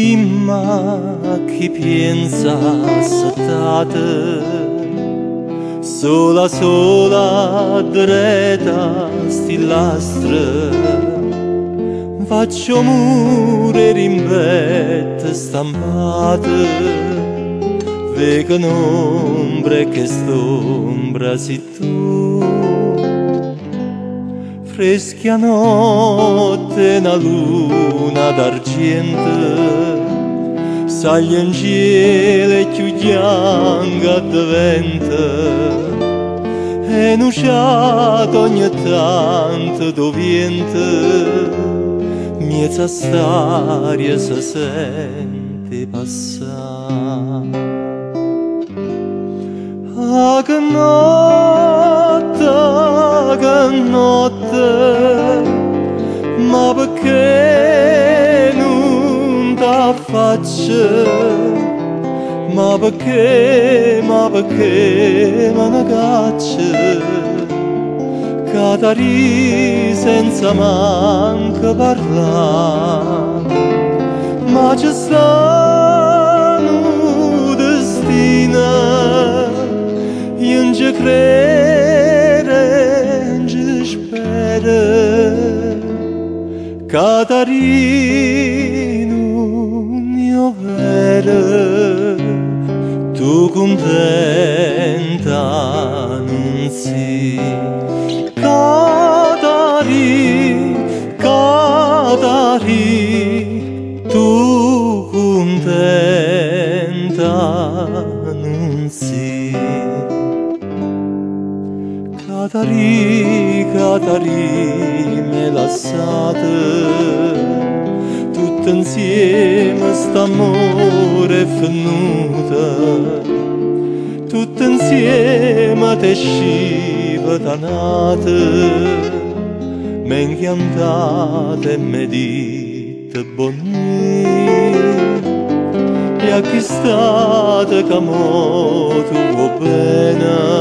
Prima chi pensa stata sola sola dreta stillastra, faccio mure rimbette stampate, vedo un'ombra che st'ombra sei tu. Freschia notte una luna d'argento, saglia in cielo e chiudianga de vento, e nuciato ogni tanto do vento, miezza staria si sente passare. Ah, che notte, ma perché non t'affacci? Ma perché me ne cacci? Catari senza manco parlare, ma c'è sta un destino, io non ci credo, non ci spero. Catarino mio vero, tu contenta non sei. Catari, tu contenta non sei. Catari, me lasciate, tutto insieme st'amore venuta, tutto insieme te sciva danate, m'è incantate e me dite buonì, e a chi state che mo tu vuoi bene,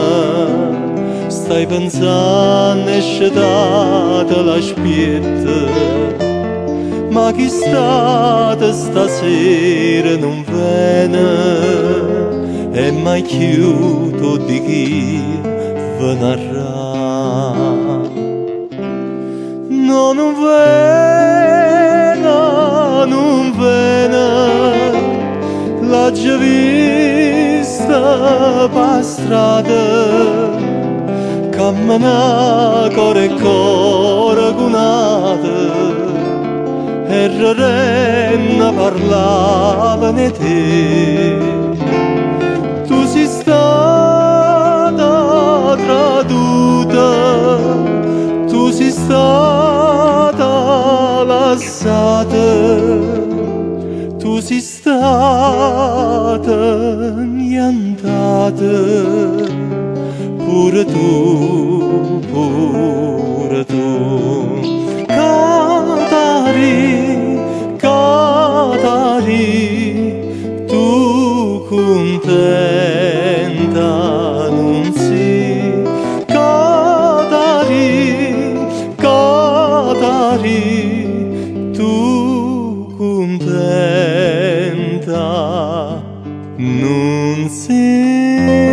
stai pensando e scetate la spietta, ma chi state stasera non viene, e mai chiudo di chi ve narrà. No, non viene, l'ho già vista per strada, cammina core e core cunate, e renna parlava di te. Tu sei stata traduta, tu sei stata lasciata, tu sei stata nientata, pure tu, pure tu. Catari, tu contenta non sei. Catari, tu contenta non sei.